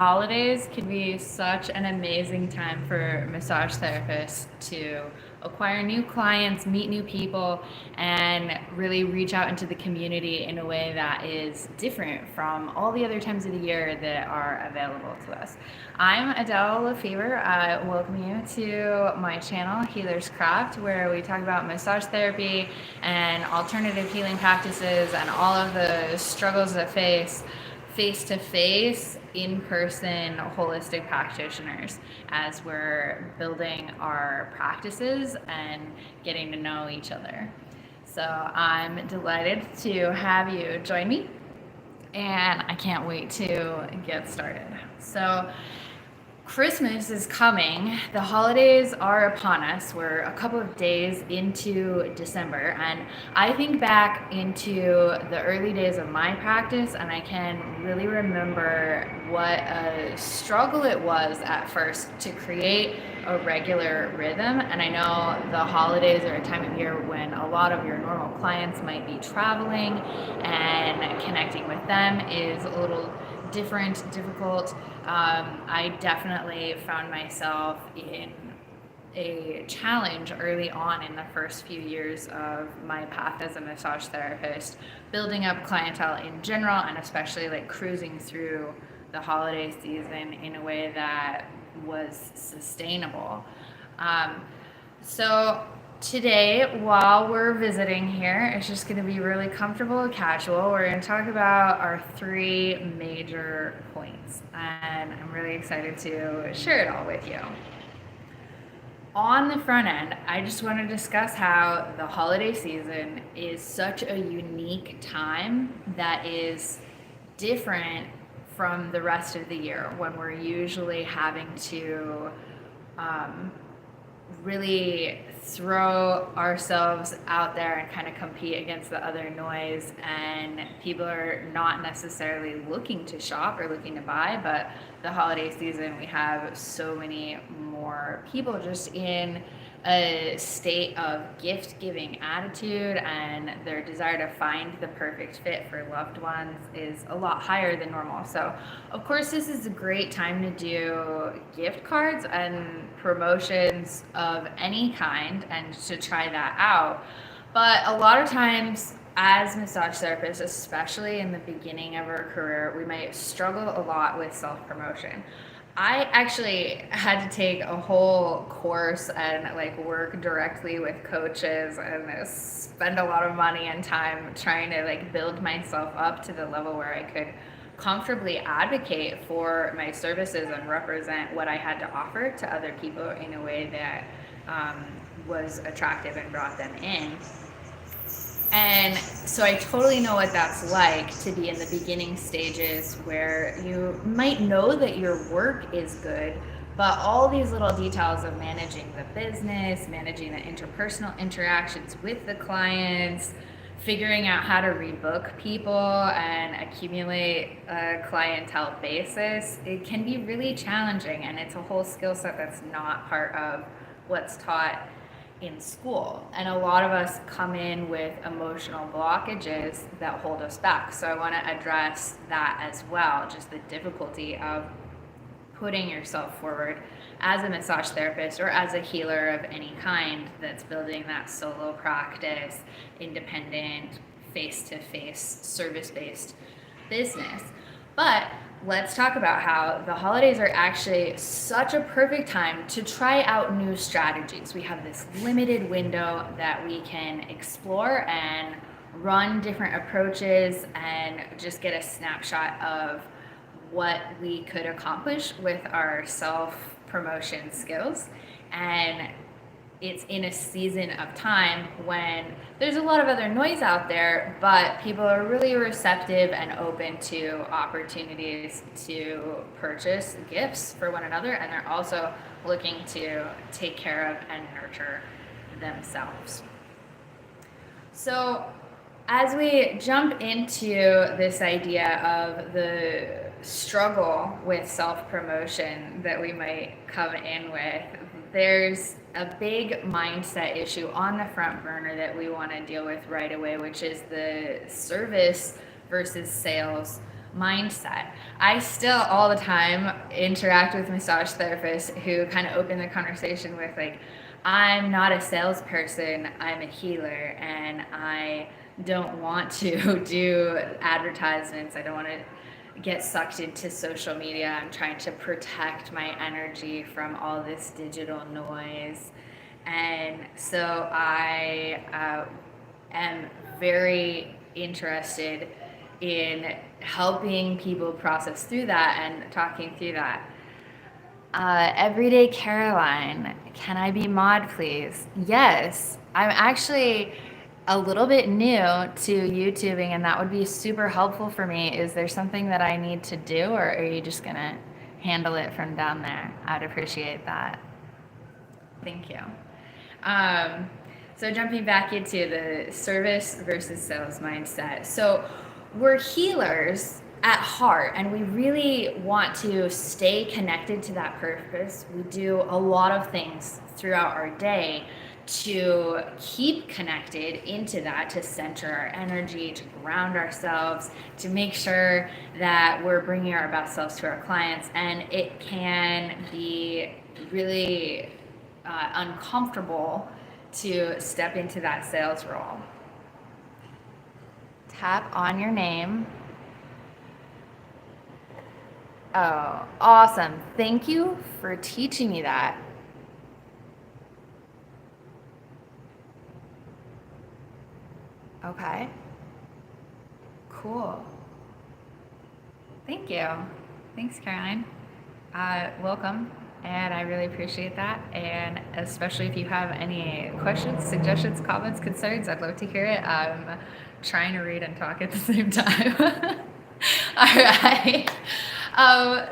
Holidays can be such an amazing time for massage therapists to acquire new clients, meet new people, and really reach out into the community in a way that is different from all the other times of the year that are available to us. I'm Adele Lefevre. I welcome you to my channel, Healer's Craft, where we talk about massage therapy and alternative healing practices and all of the struggles that face to face, in person, holistic practitioners as we're building our practices and getting to know each other. So I'm delighted to have you join me, and I can't wait to get started. So, Christmas is coming. The holidays are upon us. We're a couple of days into December, and I think back into the early days of my practice, and I can really remember what a struggle it was at first to create a regular rhythm. And I know the holidays are a time of year when a lot of your normal clients might be traveling, and connecting with them is a little difficult. I definitely found myself in a challenge early on in the first few years of my path as a massage therapist, building up clientele in general, and especially like cruising through the holiday season in a way that was sustainable. Um, so today, while we're visiting here, it's just going to be really comfortable and casual. We're going to talk about our three major points, and I'm really excited to share it all with you. On the front end, I just want to discuss how the holiday season is such a unique time that is different from the rest of the year when we're usually having to um, really throw ourselves out there and kind of compete against the other noise, and people are not necessarily looking to shop or looking to buy. But the holiday season, we have so many more people just in a state of gift giving attitude, and their desire to find the perfect fit for loved ones is a lot higher than normal. So of course this is a great time to do gift cards and promotions of any kind and to try that out. But a lot of times as massage therapists, especially in the beginning of our career, we might struggle a lot with self promotion. I actually had to take a whole course and like work directly with coaches and spend a lot of money and time trying to like build myself up to the level where I could comfortably advocate for my services and represent what I had to offer to other people in a way that was attractive and brought them in. And so I totally know what that's like to be in the beginning stages where you might know that your work is good, but all these little details of managing the business, managing the interpersonal interactions with the clients, figuring out how to rebook people and accumulate a clientele basis, it can be really challenging, and it's a whole skill set that's not part of what's taught in school. And a lot of us come in with emotional blockages that hold us back. So I want to address that as well, just the difficulty of putting yourself forward as a massage therapist or as a healer of any kind that's building that solo practice, independent, face-to-face, service-based business. But let's talk about how the holidays are actually such a perfect time to try out new strategies. We have this limited window that we can explore and run different approaches and just get a snapshot of what we could accomplish with our self promotion skills. And it's in a season of time when there's a lot of other noise out there, but people are really receptive and open to opportunities to purchase gifts for one another, and they're also looking to take care of and nurture themselves. So as we jump into this idea of the struggle with self-promotion that we might come in with, there's a big mindset issue on the front burner that we want to deal with right away, which is the service versus sales mindset. I still all the time interact with massage therapists who kind of open the conversation with like, I'm not a salesperson, I'm a healer, and I don't want to do advertisements. I don't want to get sucked into social media. I'm trying to protect my energy from all this digital noise. And so I am very interested in helping people process through that and talking through that. Everyday Caroline, can I be mod, please? Yes, I'm actually a little bit new to YouTubing, and that would be super helpful for me. Is there something that I need to do, or are you just gonna handle it from down there? I'd appreciate that. Thank you. So jumping back into the service versus sales mindset. So we're healers at heart, and we really want to stay connected to that purpose. We do a lot of things throughout our day to keep connected into that, to center our energy, to ground ourselves, to make sure that we're bringing our best selves to our clients. And it can be really uncomfortable to step into that sales role. Tap on your name. Oh, awesome. Thank you for teaching me that. Okay. Cool. Thank you. Thanks, Caroline. Welcome. And I really appreciate that. And especially if you have any questions, suggestions, comments, concerns, I'd love to hear it. I'm trying to read and talk at the same time. All right.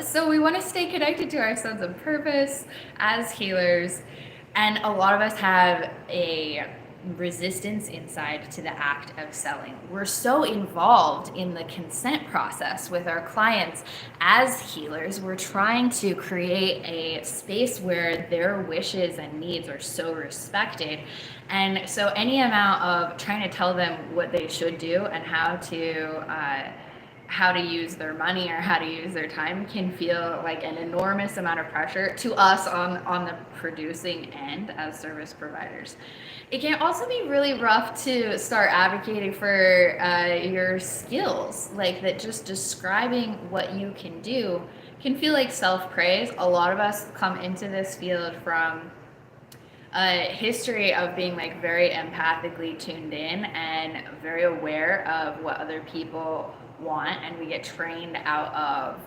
So we want to stay connected to our sense of purpose as healers. And a lot of us have a resistance inside to the act of selling. We're so involved in the consent process with our clients as healers. We're trying to create a space where their wishes and needs are so respected. And so any amount of trying to tell them what they should do and how to use their money or how to use their time can feel like an enormous amount of pressure to us on the producing end as service providers. It can also be really rough to start advocating for your skills, like that just describing what you can do can feel like self-praise. A lot of us come into this field from a history of being like very empathically tuned in and very aware of what other people want, and we get trained out of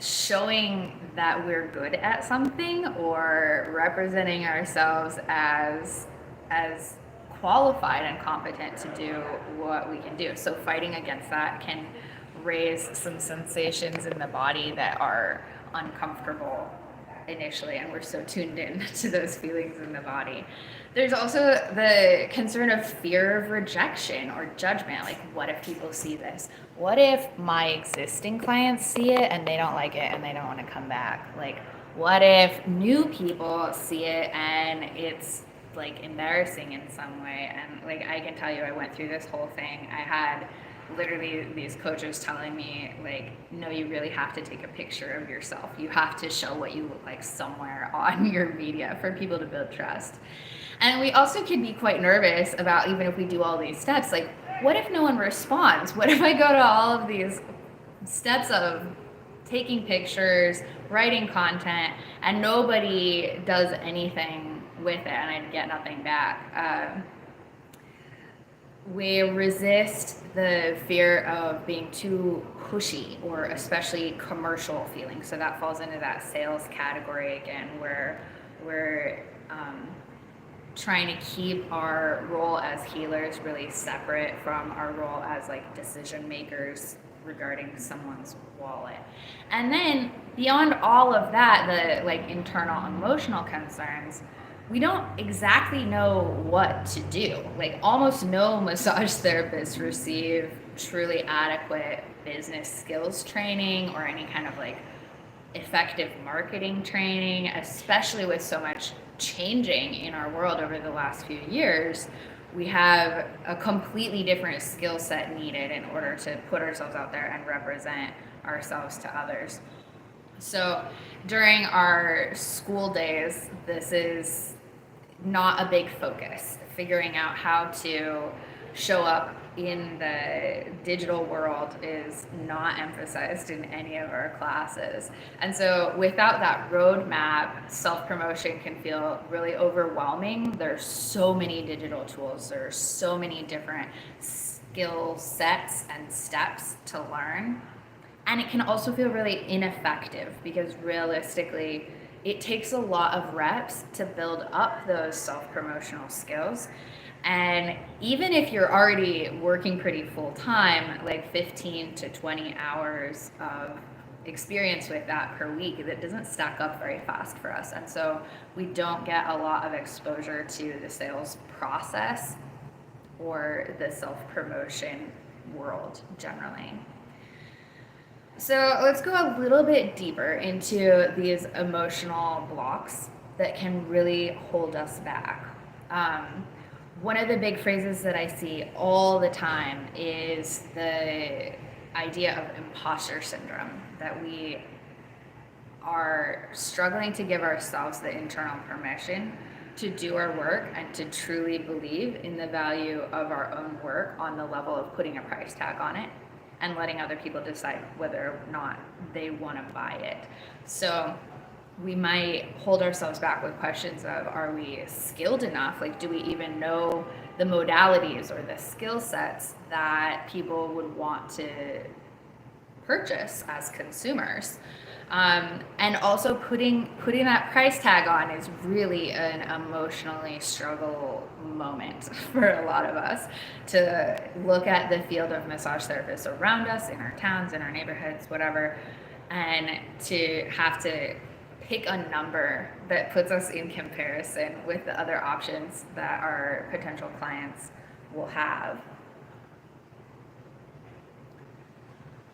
showing that we're good at something or representing ourselves as qualified and competent to do what we can do. So fighting against that can raise some sensations in the body that are uncomfortable initially, and we're so tuned in to those feelings in the body. There's also the concern of fear of rejection or judgment. Like, what if people see this? What if my existing clients see it and they don't like it and they don't want to come back? Like, what if new people see it and it's like embarrassing in some way? And like, I can tell you, I went through this whole thing. I had literally these coaches telling me like, no, you really have to take a picture of yourself. You have to show what you look like somewhere on your media for people to build trust. And we also can be quite nervous about, even if we do all these steps, like, what if no one responds? What if I go to all of these steps of taking pictures, writing content, and nobody does anything with it and I get nothing back? We resist the fear of being too pushy or especially commercial feelings. So that falls into that sales category again, where we're trying to keep our role as healers really separate from our role as like decision makers regarding someone's wallet. And then beyond all of that, the like internal emotional concerns, we don't exactly know what to do. Like, almost no massage therapists receive truly adequate business skills training or any kind of like effective marketing training, especially with so much changing in our world over the last few years. we have a completely different skill set needed in order to put ourselves out there and represent ourselves to others. So during our school days, this is not a big focus. Figuring out how to show up in the digital world is not emphasized in any of our classes. And so without that roadmap, self-promotion can feel really overwhelming. There's so many digital tools. There's so many different skill sets and steps to learn. And it can also feel really ineffective because realistically, it takes a lot of reps to build up those self-promotional skills. And even if you're already working pretty full time, like 15 to 20 hours of experience with that per week, that doesn't stack up very fast for us. And so we don't get a lot of exposure to the sales process or the self-promotion world generally. So let's go a little bit deeper into these emotional blocks that can really hold us back. One of the big phrases that I see all the time is the idea of imposter syndrome, that we are struggling to give ourselves the internal permission to do our work and to truly believe in the value of our own work on the level of putting a price tag on it and letting other people decide whether or not they want to buy it. So we might hold ourselves back with questions of, are we skilled enough? Like, do we even know the modalities or the skill sets that people would want to purchase as consumers? And also putting that price tag on is really an emotionally struggle moment for a lot of us, to look at the field of massage therapists around us, in our towns, in our neighborhoods, whatever, and to have to pick a number that puts us in comparison with the other options that our potential clients will have.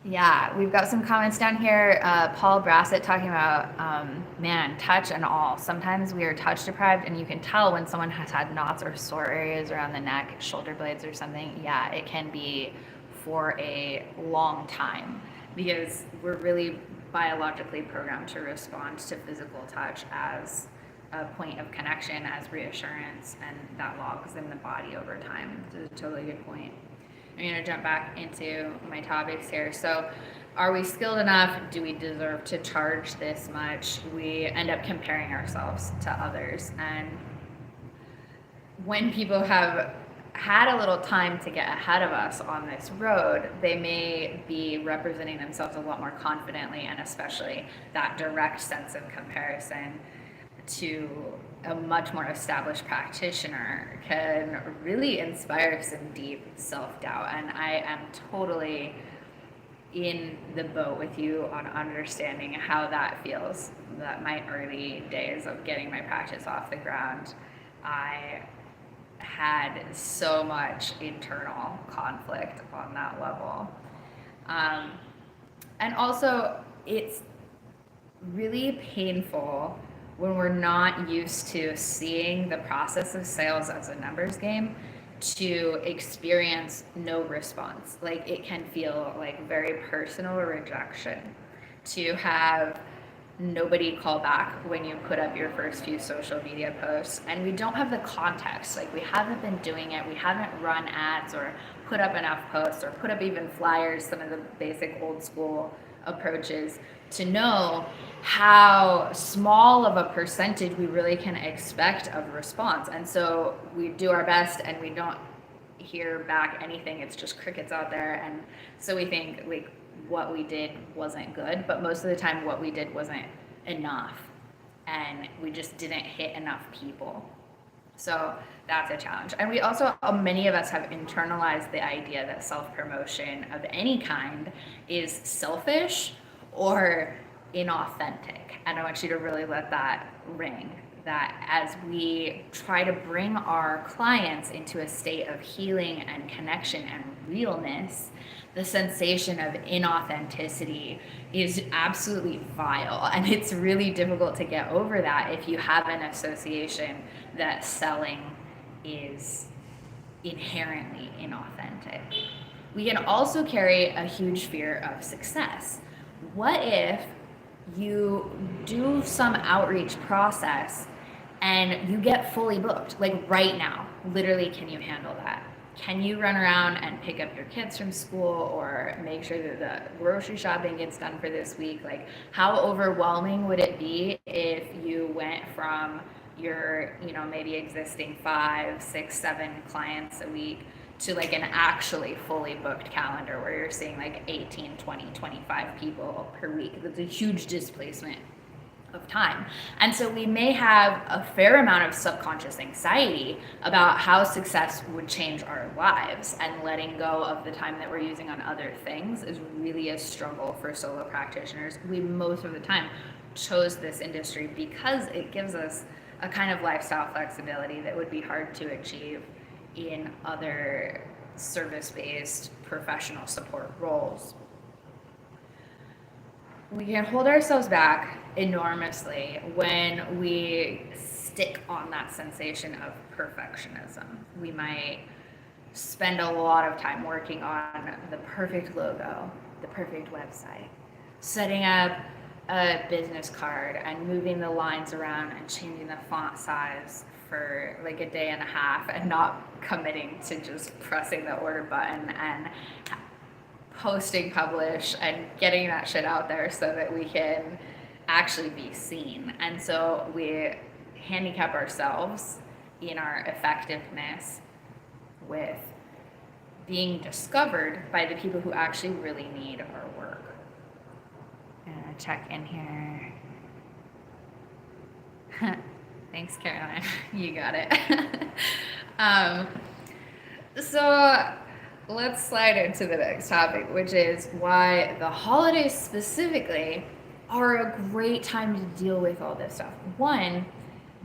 Yeah, we've got some comments down here. Paul Brassett talking about, man, touch and all. Sometimes we are touch deprived, and you can tell when someone has had knots or sore areas around the neck, shoulder blades or something. Yeah, it can be for a long time because we're really biologically programmed to respond to physical touch as a point of connection, as reassurance, and that logs in the body over time. It's a totally good point. I'm going to jump back into my topics here. So, are we skilled enough? Do we deserve to charge this much? We end up comparing ourselves to others. And when people have had a little time to get ahead of us on this road, they may be representing themselves a lot more confidently, and especially that direct sense of comparison to a much more established practitioner can really inspire some deep self-doubt. And I am totally in the boat with you on understanding how that feels. That my early days of getting my practice off the ground, I had so much internal conflict on that level. And also, it's really painful when we're not used to seeing the process of sales as a numbers game to experience no response. Like, it can feel like very personal rejection to have nobody call back when you put up your first few social media posts, and we don't have the context. Like, we haven't been doing it, we haven't run ads or put up enough posts or put up even flyers, some of the basic old school approaches, to know how small of a percentage we really can expect of response. And so we do our best and we don't hear back anything. It's just crickets out there. And so we think like what we did wasn't good, but most of the time what we did wasn't enough, and we just didn't hit enough people. So that's a challenge. And we also, many of us have internalized the idea that self-promotion of any kind is selfish or inauthentic. And I want you to really let that ring, that as we try to bring our clients into a state of healing and connection and realness, the sensation of inauthenticity is absolutely vile. And it's really difficult to get over that if you have an association that selling is inherently inauthentic. We can also carry a huge fear of success. What if you do some outreach process and you get fully booked, like right now? Literally, can you handle that? Can you run around and pick up your kids from school or make sure that the grocery shopping gets done for this week? Like, how overwhelming would it be if you went from your, maybe existing 5, 6, 7 clients a week to like an actually fully booked calendar where you're seeing like 18, 20, 25 people per week? That's a huge displacement of time. And so we may have a fair amount of subconscious anxiety about how success would change our lives, and letting go of the time that we're using on other things is really a struggle for solo practitioners. We most of the time chose this industry because it gives us a kind of lifestyle flexibility that would be hard to achieve in other service-based professional support roles. We can hold ourselves back enormously when we stick on that sensation of perfectionism. We might spend a lot of time working on the perfect logo, the perfect website, setting up a business card and moving the lines around and changing the font size for like a day and a half, and not committing to just pressing the order button and posting, publish, and getting that shit out there so that we can actually be seen. And so we handicap ourselves in our effectiveness with being discovered by the people who actually really need our work. I'm gonna check in here. Thanks, Caroline. You got it. So let's slide into the next topic, which is why the holidays specifically are a great time to deal with all this stuff. One,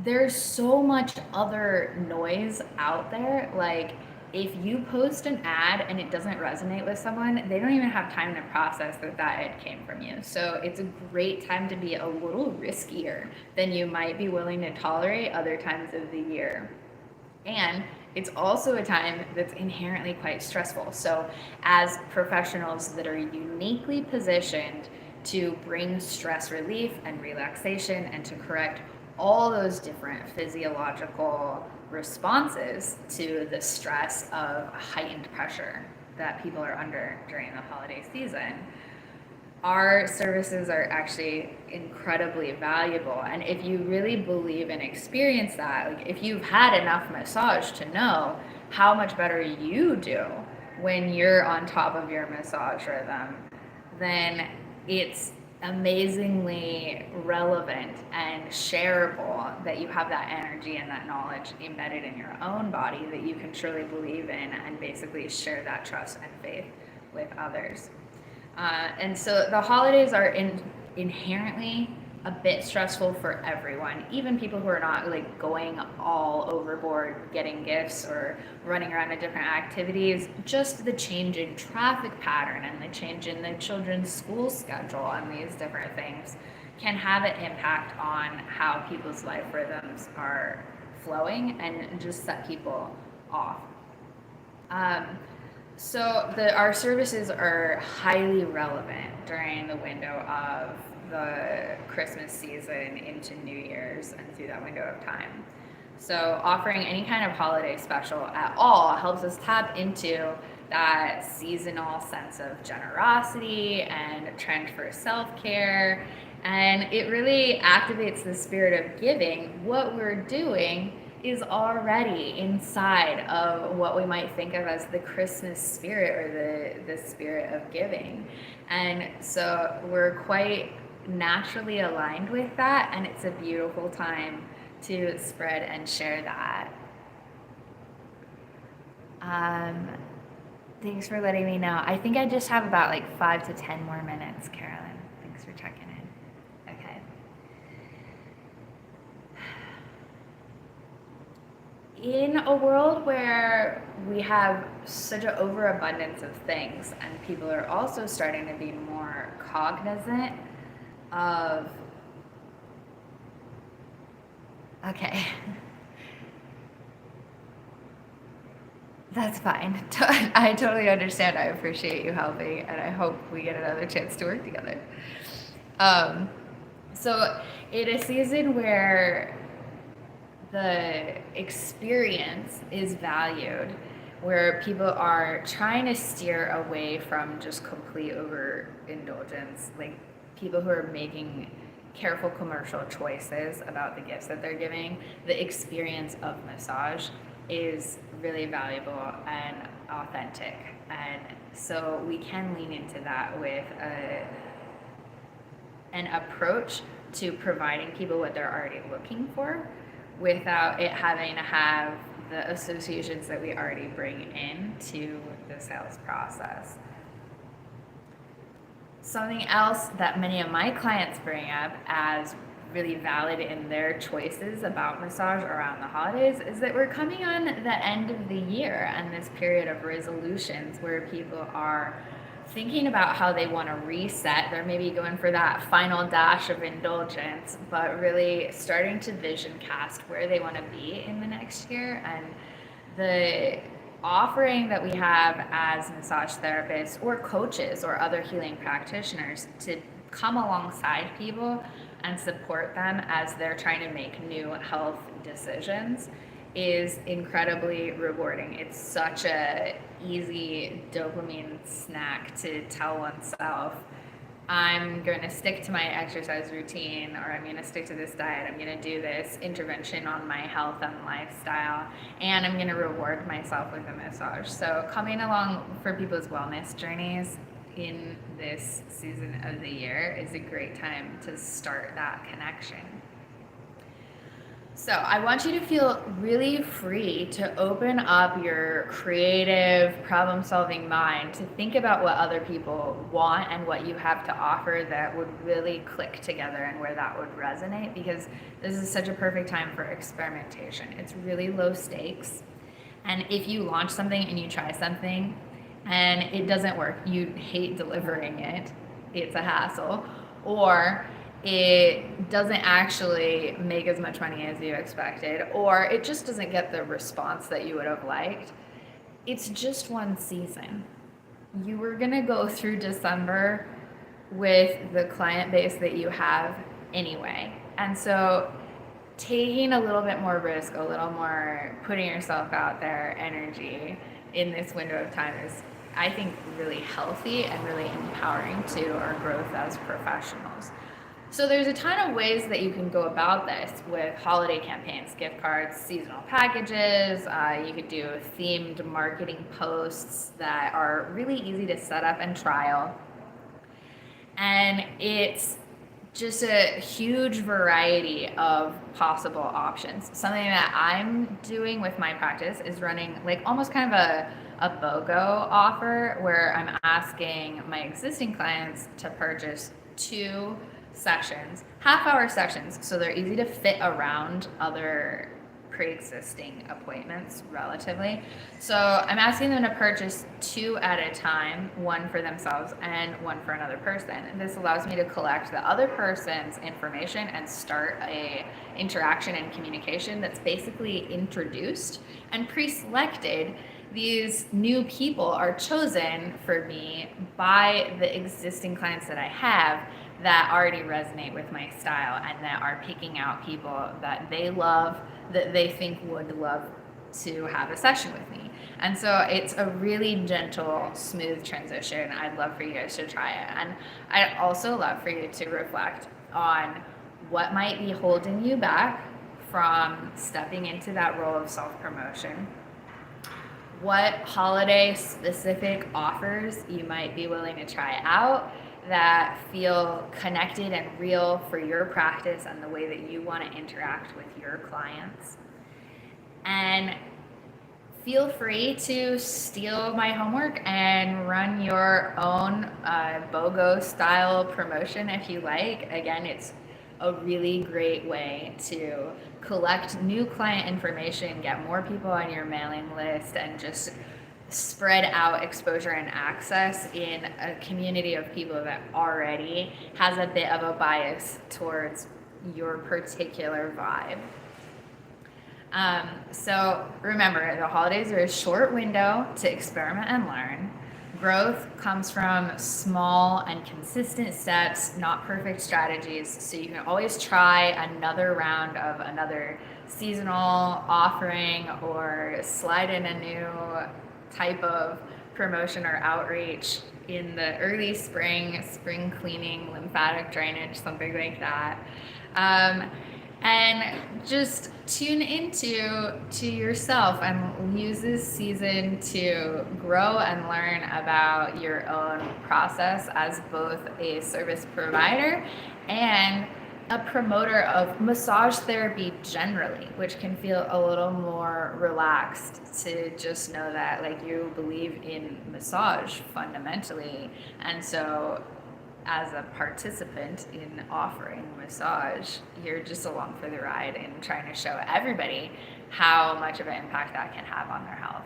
there's so much other noise out there. Like, if you post an ad and it doesn't resonate with someone, they don't even have time to process that ad came from you. So it's a great time to be a little riskier than you might be willing to tolerate other times of the year. And it's also a time that's inherently quite stressful. So as professionals that are uniquely positioned to bring stress relief and relaxation and to correct all those different physiological responses to the stress of heightened pressure that people are under during the holiday season, our services are actually incredibly valuable. And if you really believe and experience that, like if you've had enough massage to know how much better you do when you're on top of your massage rhythm, then it's amazingly relevant and shareable that you have that energy and that knowledge embedded in your own body that you can truly believe in and basically share that trust and faith with others. And so the holidays are inherently a bit stressful for everyone, even people who are not like going all overboard getting gifts or running around to different activities. Just the change in traffic pattern and the change in the children's school schedule and these different things can have an impact on how people's life rhythms are flowing and just set people off. So our services are highly relevant during the window of the Christmas season into New Year's and through that window of time. So offering any kind of holiday special at all helps us tap into that seasonal sense of generosity and trend for self-care. And it really activates the spirit of giving. What we're doing is already inside of what we might think of as the Christmas spirit or the spirit of giving. And so we're quite naturally aligned with that, and it's a beautiful time to spread and share that. Thanks for letting me know. I think I just have about like 5 to 10 more minutes, Carolyn. Thanks for checking in. Okay. In a world where we have such an overabundance of things and people are also starting to be more cognizant of, That's fine. I totally understand. I appreciate you helping, and I hope we get another chance to work together. Um, so, in a season where the experience is valued, where people are trying to steer away from just complete overindulgence, like people who are making careful commercial choices about the gifts that they're giving, the experience of massage is really valuable and authentic. And so we can lean into that with an approach to providing people what they're already looking for without it having to have the associations that we already bring into the sales process. Something else that many of my clients bring up as really valid in their choices about massage around the holidays is that we're coming on the end of the year and this period of resolutions where people are thinking about how they want to reset. They're maybe going for that final dash of indulgence, but really starting to vision cast where they want to be in the next year. And the offering that we have as massage therapists or coaches or other healing practitioners to come alongside people and support them as they're trying to make new health decisions is incredibly rewarding. It's such a easy dopamine snack to tell oneself, I'm going to stick to my exercise routine, or I'm going to stick to this diet. I'm going to do this intervention on my health and lifestyle, and I'm going to reward myself with a massage. So coming along for people's wellness journeys in this season of the year is a great time to start that connection. So I want you to feel really free to open up your creative, problem-solving mind to think about what other people want and what you have to offer that would really click together and where that would resonate, because this is such a perfect time for experimentation. It's really low stakes. And if you launch something and you try something and it doesn't work, you hate delivering it, it's a hassle, or it doesn't actually make as much money as you expected, or it just doesn't get the response that you would have liked, it's just one season. You were gonna go through December with the client base that you have anyway. And so taking a little bit more risk, a little more putting yourself out there energy in this window of time is, I think, really healthy and really empowering to our growth as professionals. So there's a ton of ways that you can go about this with holiday campaigns, gift cards, seasonal packages. You could do themed marketing posts that are really easy to set up and trial. And it's just a huge variety of possible options. Something that I'm doing with my practice is running like almost kind of a BOGO offer where I'm asking my existing clients to purchase 2 sessions, half-hour sessions, so they're easy to fit around other pre-existing appointments relatively. So I'm asking them to purchase 2 at a time, one for themselves and one for another person. And this allows me to collect the other person's information and start a interaction and communication that's basically introduced and pre-selected. These new people are chosen for me by the existing clients that I have that already resonate with my style and that are picking out people that they love, that they think would love to have a session with me. And so it's a really gentle, smooth transition. I'd love for you guys to try it. And I'd also love for you to reflect on what might be holding you back from stepping into that role of self-promotion. What holiday specific offers you might be willing to try out that feel connected and real for your practice and the way that you want to interact with your clients. And feel free to steal my homework and run your own BOGO style promotion if you like. Again, it's a really great way to collect new client information, get more people on your mailing list, and just spread out exposure and access in a community of people that already has a bit of a bias towards your particular vibe. So remember, the holidays are a short window to experiment and learn. Growth comes from small and consistent steps, not perfect strategies. So you can always try another round of another seasonal offering or slide in a new type of promotion or outreach in the early spring cleaning, lymphatic drainage, something like that. Um, and just tune into to yourself and use this season to grow and learn about your own process as both a service provider and a promoter of massage therapy generally, which can feel a little more relaxed to just know that like you believe in massage fundamentally. And so as a participant in offering massage, you're just along for the ride and trying to show everybody how much of an impact that can have on their health.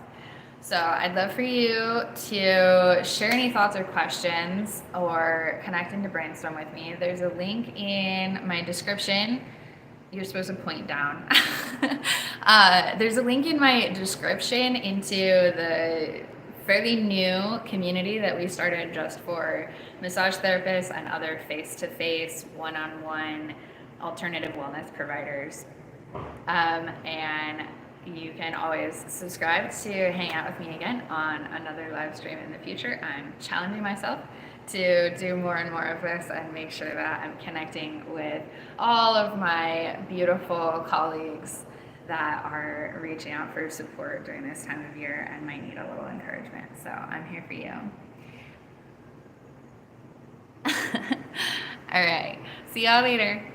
So I'd love for you to share any thoughts or questions or connect into brainstorm with me. There's a link in my description. You're supposed to point down. There's a link in my description into the fairly new community that we started just for massage therapists and other face-to-face, one-on-one alternative wellness providers. And you can always subscribe to hang out with me again on another live stream in the future. I'm challenging myself to do more and more of this and make sure that I'm connecting with all of my beautiful colleagues that are reaching out for support during this time of year and might need a little encouragement. So I'm here for you. All right. See y'all later.